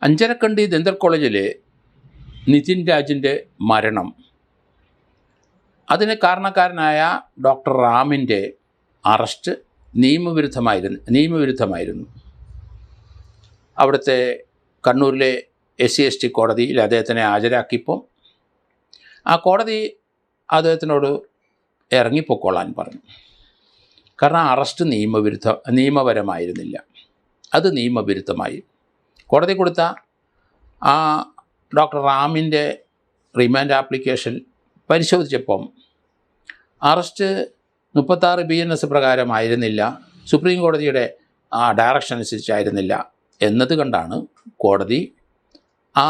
Anjarakandy dental കോളേജിലെ നിതിൻ രാജിൻ്റെ മരണം, അതിന് കാരണക്കാരനായ ഡോക്ടർ റാമിൻ്റെ അറസ്റ്റ് നിയമവിരുദ്ധമായിരുന്നു. അവിടുത്തെ കണ്ണൂരിലെ SC/ST കോടതിയിൽ അദ്ദേഹത്തിനെ ഹാജരാക്കിയപ്പോൾ ആ കോടതി അദ്ദേഹത്തിനോട് ഇറങ്ങിപ്പോയിക്കൊള്ളാൻ പറഞ്ഞു. കാരണം അറസ്റ്റ് നിയമപരമായിരുന്നില്ല, അത് നിയമവിരുദ്ധമായി. കോടതി കൊടുത്ത ആ ഡോക്ടർ റാമിൻ്റെ റിമാൻഡ് ആപ്ലിക്കേഷൻ പരിശോധിച്ചപ്പം അറസ്റ്റ് 36 BNS പ്രകാരമായിരുന്നില്ല, സുപ്രീം കോടതിയുടെ ആ ഡയറക്ഷൻ അനുസരിച്ചായിരുന്നില്ല എന്നത് കണ്ടാണ് കോടതി ആ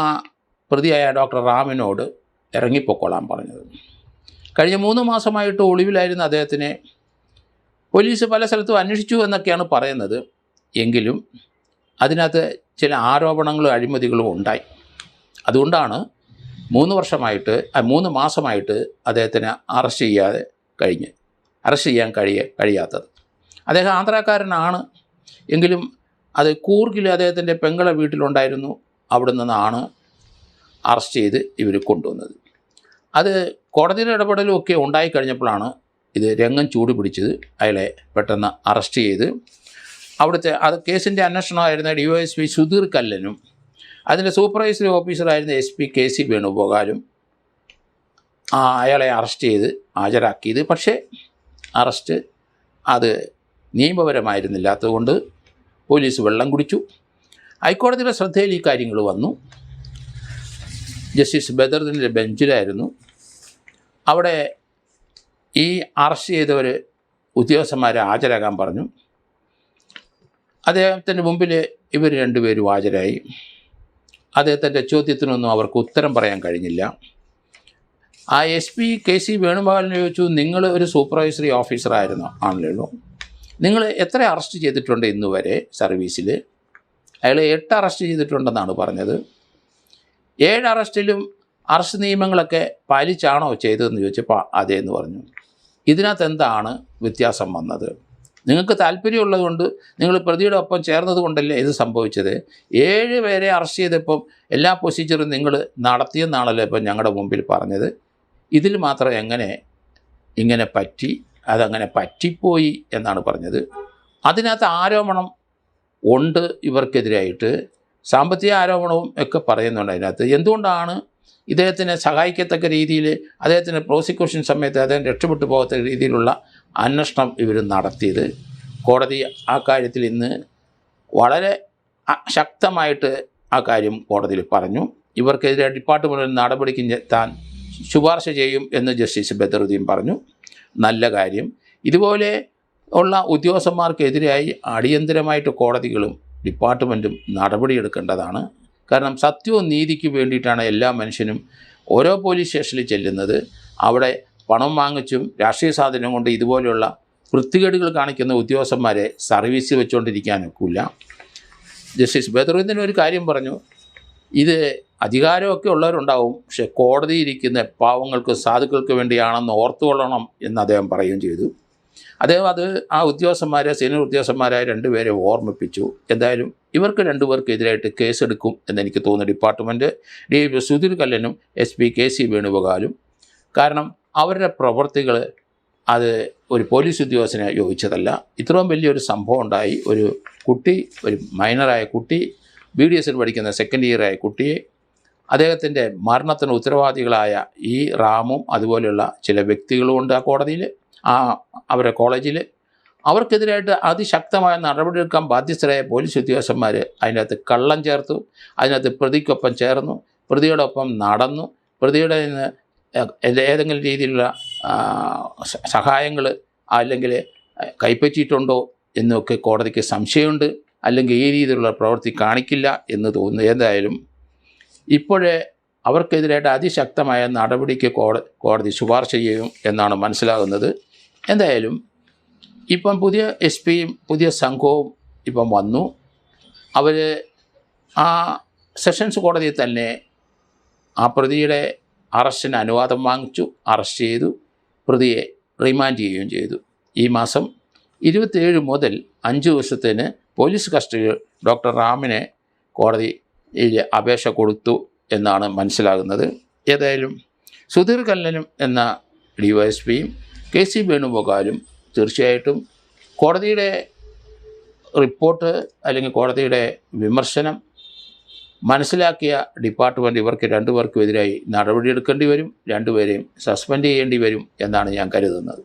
പ്രതിയായ ഡോക്ടർ റാമിനോട് ഇറങ്ങിപ്പോയിക്കൊള്ളാൻ പറഞ്ഞത്. കഴിഞ്ഞ 3 മാസമായിട്ട് ഒളിവിലായിരുന്ന അദ്ദേഹത്തിനെ പോലീസ് പല സ്ഥലത്തും അന്വേഷിച്ചു എന്നൊക്കെയാണ് പറയുന്നത്. എങ്കിലും അതിനകത്ത് ചില ആരോപണങ്ങളും അഴിമതികളും ഉണ്ടായി. അതുകൊണ്ടാണ് 3 മാസമായിട്ട് അദ്ദേഹത്തിന് അറസ്റ്റ് ചെയ്യാൻ കഴിയാത്തത്. അദ്ദേഹം ആന്ധ്രാക്കാരനാണ് എങ്കിലും അത് കൂർഗിൽ അദ്ദേഹത്തിൻ്റെ പെങ്ങളെ വീട്ടിലുണ്ടായിരുന്നു. അവിടെ നിന്നാണ് അറസ്റ്റ് ചെയ്ത് ഇവർ കൊണ്ടുവന്നത്. അത് കോടതിയുടെ ഇടപെടലും ഒക്കെ ഉണ്ടായിക്കഴിഞ്ഞപ്പോഴാണ് ഇത് രംഗം ചൂട് പിടിച്ചത്. അയാളെ പെട്ടെന്ന് അറസ്റ്റ് ചെയ്ത് അവിടുത്തെ കേസിൻ്റെ അന്വേഷണമായിരുന്ന DYSP സുധീർ കല്ലനും അതിൻ്റെ സൂപ്പർവൈസറി ഓഫീസറായിരുന്ന SP KC വേണുഗോപാലും അയാളെ അറസ്റ്റ് ചെയ്ത് ഹാജരാക്കിയത്. പക്ഷേ അറസ്റ്റ് അത് നിയമപരമായിരുന്നില്ലാത്തതുകൊണ്ട് പോലീസ് വെള്ളം കുടിച്ചു. ഹൈക്കോടതിയുടെ ശ്രദ്ധയിൽ ഈ കാര്യങ്ങൾ വന്നു. ജസ്റ്റിസ് ബദറുദ്ദീൻ്റെ ബെഞ്ചിലായിരുന്നു. അവിടെ ഈ അറസ്റ്റ് ചെയ്തവർ ഉദ്യോഗസ്ഥന്മാരെ ഹാജരാകാൻ പറഞ്ഞു. അദ്ദേഹത്തിൻ്റെ മുമ്പിൽ ഇവർ രണ്ടുപേരും ഹാജരായി. അദ്ദേഹത്തിൻ്റെ ചോദ്യത്തിനൊന്നും അവർക്ക് ഉത്തരം പറയാൻ കഴിഞ്ഞില്ല. ആ SP KC വേണുഗോപാലിനെ ചോദിച്ചു, നിങ്ങൾ ഒരു സൂപ്പർവൈസറി ആണല്ലോ, നിങ്ങൾ എത്ര അറസ്റ്റ് ചെയ്തിട്ടുണ്ട് ഇന്നുവരെ സർവീസിൽ? അയാൾ 8 അറസ്റ്റ് ചെയ്തിട്ടുണ്ടെന്നാണ് പറഞ്ഞത്. 7 അറസ്റ്റിലും അറസ്റ്റ് നിയമങ്ങളൊക്കെ പാലിച്ചാണോ ചെയ്തതെന്ന് ചോദിച്ചപ്പോൾ അതേന്ന് പറഞ്ഞു. ഇതിനകത്ത് എന്താണ് വ്യത്യാസം വന്നത്? നിങ്ങൾക്ക് താല്പര്യമുള്ളതുകൊണ്ട് നിങ്ങൾ പ്രതിയുടെ ഒപ്പം ചേർന്നത് കൊണ്ടല്ലേ ഇത് സംഭവിച്ചത്? 7 പേരെ അറസ്റ്റ് ചെയ്തപ്പം എല്ലാ പ്രൊസീജിയറും നിങ്ങൾ നടത്തിയെന്നാണല്ലോ ഇപ്പം ഞങ്ങളുടെ മുമ്പിൽ പറഞ്ഞത്. ഇതിൽ മാത്രം ഇങ്ങനെ പറ്റി, അതങ്ങനെ പറ്റിപ്പോയി എന്നാണ് പറഞ്ഞത്. അതിനകത്ത് ആരോപണം ഉണ്ട് ഇവർക്കെതിരായിട്ട്, സാമ്പത്തിക ആരോപണവും ഒക്കെ പറയുന്നുണ്ട് അതിനകത്ത്. എന്തുകൊണ്ടാണ് ഇദ്ദേഹത്തിനെ സഹായിക്കത്തക്ക രീതിയിൽ അദ്ദേഹത്തിൻ്റെ പ്രോസിക്യൂഷൻ സമയത്ത് അദ്ദേഹം രക്ഷപ്പെട്ടു പോകത്തക്ക രീതിയിലുള്ള അന്വേഷണം ഇവർ നടത്തിയത്? കോടതി ആ കാര്യത്തിൽ ഇന്ന് വളരെ ശക്തമായിട്ട് ആ കാര്യം കോടതിയിൽ പറഞ്ഞു. ഇവർക്കെതിരെ ഡിപ്പാർട്ട്മെൻറ്റ് നടപടിക്ക് താൻ ശുപാർശ ചെയ്യും എന്ന് ജസ്റ്റിസ് ബദറുദ്ദീൻ പറഞ്ഞു. നല്ല കാര്യം. ഇതുപോലെ ഉള്ള ഉദ്യോഗസ്ഥന്മാർക്കെതിരായി അടിയന്തരമായിട്ട് കോടതികളും ഡിപ്പാർട്ട്മെൻറ്റും നടപടിയെടുക്കേണ്ടതാണ്. കാരണം സത്യവും നീതിക്ക് വേണ്ടിയിട്ടാണ് എല്ലാ മനുഷ്യനും ഓരോ പോലീസ് സ്റ്റേഷനിൽ ചെല്ലുന്നത്. അവിടെ പണം വാങ്ങിച്ചും രാഷ്ട്രീയ സ്വാധീനം കൊണ്ട് ഇതുപോലെയുള്ള വൃത്തികേടുകൾ കാണിക്കുന്ന ഉദ്യോഗസ്ഥന്മാരെ സർവീസിൽ വെച്ചുകൊണ്ടിരിക്കാനൊക്കില്ല. ജസ്റ്റിസ് ബദറുദ്ദീൻ ഒരു കാര്യം പറഞ്ഞു, ഇത് അധികാരമൊക്കെ ഉള്ളവരുണ്ടാവും, പക്ഷേ കോടതി ഇരിക്കുന്ന പാവങ്ങൾക്ക് സാധുക്കൾക്ക് വേണ്ടിയാണെന്ന് ഓർത്തുകൊള്ളണം എന്ന് അദ്ദേഹം പറയുകയും ചെയ്തു. അദ്ദേഹം ആ ഉദ്യോഗസ്ഥന്മാരെ, സീനിയർ ഉദ്യോഗസ്ഥന്മാരായ 2 പേരെ ഓർമ്മിപ്പിച്ചു. എന്തായാലും ഇവർക്ക് 2 പേർക്കെതിരായിട്ട് കേസെടുക്കും എന്നെനിക്ക് തോന്നുന്നു ഡിപ്പാർട്ട്മെൻറ്റ്, DYSP സുധീർ കല്ലനും SP KC വേണുഗോപാലും. കാരണം അവരുടെ പ്രവൃത്തികൾ അത് ഒരു പോലീസ് ഉദ്യോഗസ്ഥനെ യോജിച്ചതല്ല. ഇത്രയും വലിയൊരു സംഭവം ഉണ്ടായി. ഒരു മൈനറായ കുട്ടി, BDS പഠിക്കുന്ന 2nd ഇയറായ കുട്ടിയെ, അദ്ദേഹത്തിൻ്റെ മരണത്തിന് ഉത്തരവാദികളായ ഈ റാമും അതുപോലെയുള്ള ചില വ്യക്തികളുമുണ്ട് ആ കോടതിയിൽ, അവരുടെ കോളേജിൽ. അവർക്കെതിരായിട്ട് അതിശക്തമായ നടപടിയെടുക്കാൻ ബാധ്യസ്ഥരായ പോലീസ് ഉദ്യോഗസ്ഥന്മാർ അതിനകത്ത് കള്ളം ചേർത്തു, അതിനകത്ത് പ്രതിക്കൊപ്പം ചേർന്നു, പ്രതിയോടൊപ്പം നടന്നു, പ്രതിയുടെ നിന്ന് ഏതെങ്കിലും രീതിയിലുള്ള സഹായങ്ങൾ അല്ലെങ്കിൽ കൈപ്പറ്റിയിട്ടുണ്ടോ എന്നൊക്കെ കോടതിക്ക് സംശയമുണ്ട്. അല്ലെങ്കിൽ ഈ രീതിയിലുള്ള പ്രവൃത്തി കാണിക്കില്ല എന്ന് തോന്നുന്നു. എന്തായാലും ഇപ്പോഴേ അവർക്കെതിരായിട്ട് അതിശക്തമായ നടപടിക്ക് കോടതി ശുപാർശ ചെയ്യും എന്നാണ് മനസ്സിലാകുന്നത്. എന്തായാലും ഇപ്പം പുതിയ SPയും പുതിയ സംഘവും ഇപ്പം വന്നു. അവർ ആ സെഷൻസ് കോടതിയിൽ തന്നെ ആ പ്രതിയുടെ അറസ്റ്റിന് അനുവാദം വാങ്ങിച്ചു, അറസ്റ്റ് ചെയ്തു, പ്രതിയെ റിമാൻഡ് ചെയ്യുകയും ചെയ്തു. ഈ മാസം 27 മുതൽ 5 ദിവസത്തിന് പോലീസ് കസ്റ്റഡിയിൽ ഡോക്ടർ റാമിനെ കോടതി അപേക്ഷ കൊടുത്തു എന്നാണ് മനസ്സിലാകുന്നത്. ഏതായാലും സുധീർ കല്ലനും എന്ന DYSPയും KC വേണുഗോപാലും തീർച്ചയായിട്ടും കോടതിയുടെ റിപ്പോർട്ട് അല്ലെങ്കിൽ കോടതിയുടെ വിമർശനം മനസ്സിലാക്കിയ ഡിപ്പാർട്ട്മെൻറ്റ് ഇവർക്ക് രണ്ടുപേർക്കും എതിരായി നടപടിയെടുക്കേണ്ടി വരും, രണ്ടുപേരെയും സസ്പെൻഡ് ചെയ്യേണ്ടി വരും എന്നാണ് ഞാൻ കരുതുന്നത്.